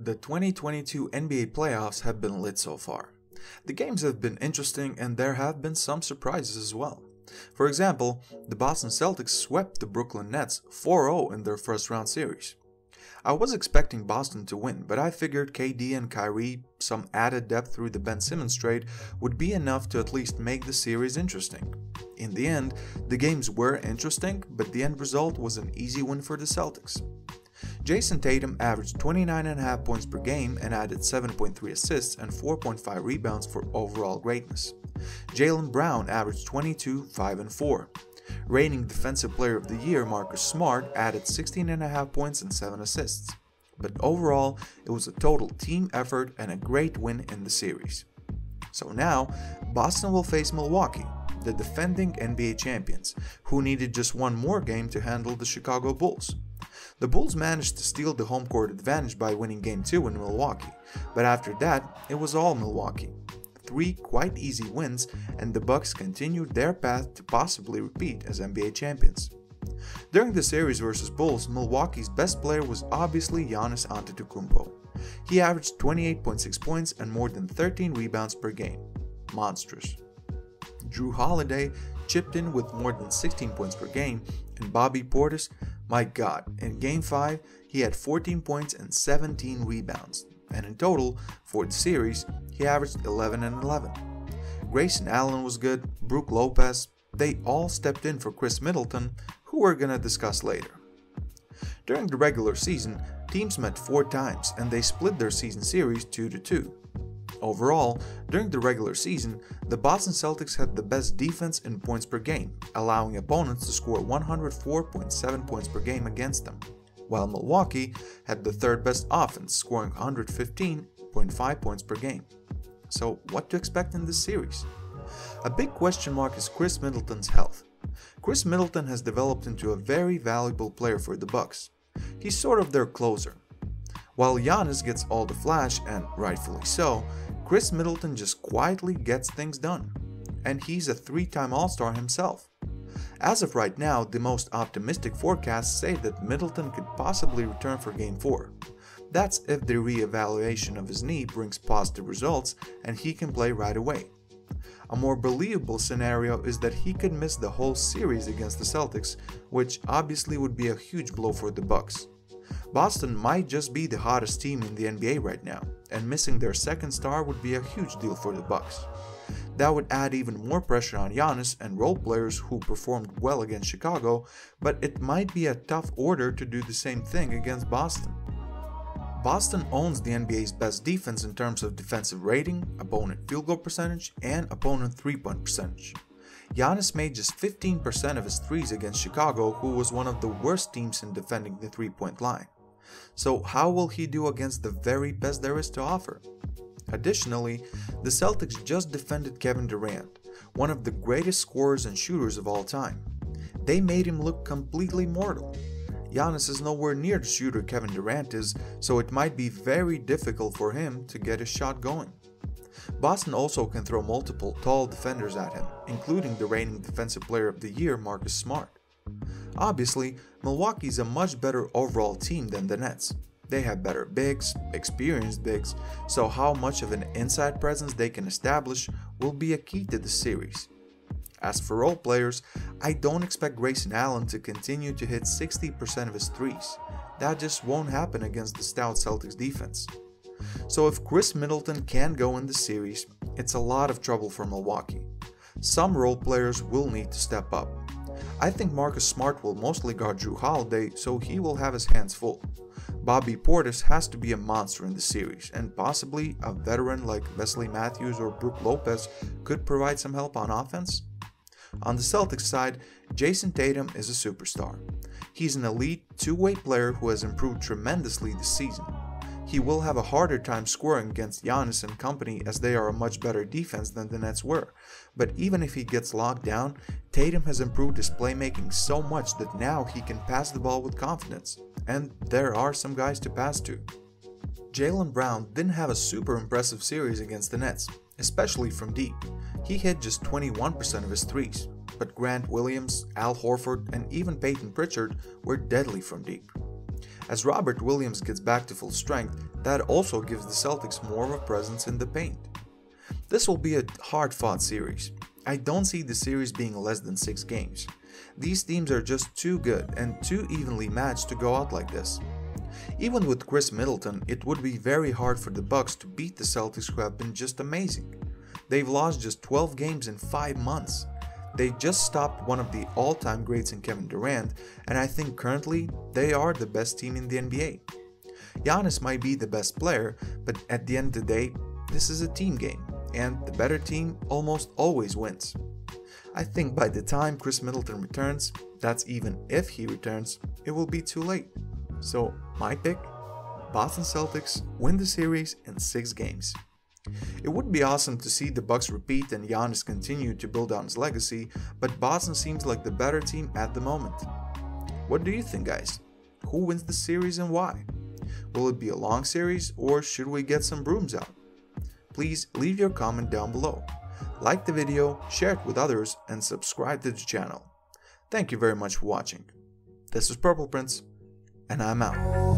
The 2022 NBA playoffs have been lit so far. The games have been interesting and there have been some surprises as well. For example, the Boston Celtics swept the Brooklyn Nets 4-0 in their first round series. I was expecting Boston to win, but I figured KD and Kyrie, some added depth through the Ben Simmons trade, would be enough to at least make the series interesting. In the end, the games were interesting, but the end result was an easy win for the Celtics. Jason Tatum averaged 29.5 points per game and added 7.3 assists and 4.5 rebounds for overall greatness. Jaylen Brown averaged 22, 5 and 4. Reigning Defensive Player of the Year Marcus Smart added 16.5 points and 7 assists. But overall, it was a total team effort and a great win in the series. So now, Boston will face Milwaukee, the defending NBA champions, who needed just one more game to handle the Chicago Bulls. The Bulls managed to steal the home court advantage by winning Game 2 in Milwaukee, but after that, it was all Milwaukee. 3 quite easy wins, and the Bucks continued their path to possibly repeat as NBA champions. During the series versus Bulls, Milwaukee's best player was obviously Giannis Antetokounmpo. He averaged 28.6 points and more than 13 rebounds per game. Monstrous. Jrue Holiday chipped in with more than 16 points per game, and Bobby Portis, my god, in Game 5 he had 14 points and 17 rebounds, and in total, for the series, he averaged 11 and 11. Grayson Allen was good, Brook Lopez, they all stepped in for Chris Middleton, who we're gonna discuss later. During the regular season, teams met 4 times and they split their season series 2-2. Overall, during the regular season, the Boston Celtics had the best defense in points per game, allowing opponents to score 104.7 points per game against them, while Milwaukee had the third best offense, scoring 115.5 points per game. So what to expect in this series? A big question mark is Chris Middleton's health. Chris Middleton has developed into a very valuable player for the Bucks. He's sort of their closer. While Giannis gets all the flash, and rightfully so, Chris Middleton just quietly gets things done. And he's a 3-time All-Star himself. As of right now, the most optimistic forecasts say that Middleton could possibly return for Game 4. That's if the re-evaluation of his knee brings positive results and he can play right away. A more believable scenario is that he could miss the whole series against the Celtics, which obviously would be a huge blow for the Bucks. Boston might just be the hottest team in the NBA right now, and missing their second star would be a huge deal for the Bucks. That would add even more pressure on Giannis and role players who performed well against Chicago, but it might be a tough order to do the same thing against Boston. Boston owns the NBA's best defense in terms of defensive rating, opponent field goal percentage, and opponent three-point percentage. Giannis made just 15% of his threes against Chicago, who was one of the worst teams in defending the three-point line. So how will he do against the very best there is to offer? Additionally, the Celtics just defended Kevin Durant, one of the greatest scorers and shooters of all time. They made him look completely mortal. Giannis is nowhere near the shooter Kevin Durant is, so it might be very difficult for him to get his shot going. Boston also can throw multiple tall defenders at him, including the reigning Defensive Player of the Year Marcus Smart. Obviously, Milwaukee is a much better overall team than the Nets. They have better bigs, experienced bigs, so how much of an inside presence they can establish will be a key to the series. As for role players, I don't expect Grayson Allen to continue to hit 60% of his threes. That just won't happen against the stout Celtics defense. So if Chris Middleton can't go in the series, it's a lot of trouble for Milwaukee. Some role players will need to step up. I think Marcus Smart will mostly guard Jrue Holiday, so he will have his hands full. Bobby Portis has to be a monster in the series, and possibly a veteran like Wesley Matthews or Brook Lopez could provide some help on offense. On the Celtics side, Jason Tatum is a superstar. He's an elite two-way player who has improved tremendously this season. He will have a harder time scoring against Giannis and company as they are a much better defense than the Nets were, but even if he gets locked down, Tatum has improved his playmaking so much that now he can pass the ball with confidence, and there are some guys to pass to. Jaylen Brown didn't have a super impressive series against the Nets, especially from deep. He hit just 21% of his threes, but Grant Williams, Al Horford, and even Peyton Pritchard were deadly from deep. As Robert Williams gets back to full strength, that also gives the Celtics more of a presence in the paint. This will be a hard-fought series. I don't see the series being less than 6 games. These teams are just too good and too evenly matched to go out like this. Even with Chris Middleton, it would be very hard for the Bucks to beat the Celtics, who have been just amazing. They've lost just 12 games in 5 months. They just stopped one of the all-time greats in Kevin Durant, and I think currently they are the best team in the NBA. Giannis might be the best player, but at the end of the day, this is a team game, and the better team almost always wins. I think by the time Chris Middleton returns, that's even if he returns, it will be too late. So my pick, Boston Celtics win the series in 6 games. It would be awesome to see the Bucks repeat and Giannis continue to build on his legacy, but Boston seems like the better team at the moment. What do you think, guys? Who wins the series and why? Will it be a long series, or should we get some brooms out? Please leave your comment down below. Like the video, share it with others, and subscribe to the channel. Thank you very much for watching. This was Purple Prince, and I'm out.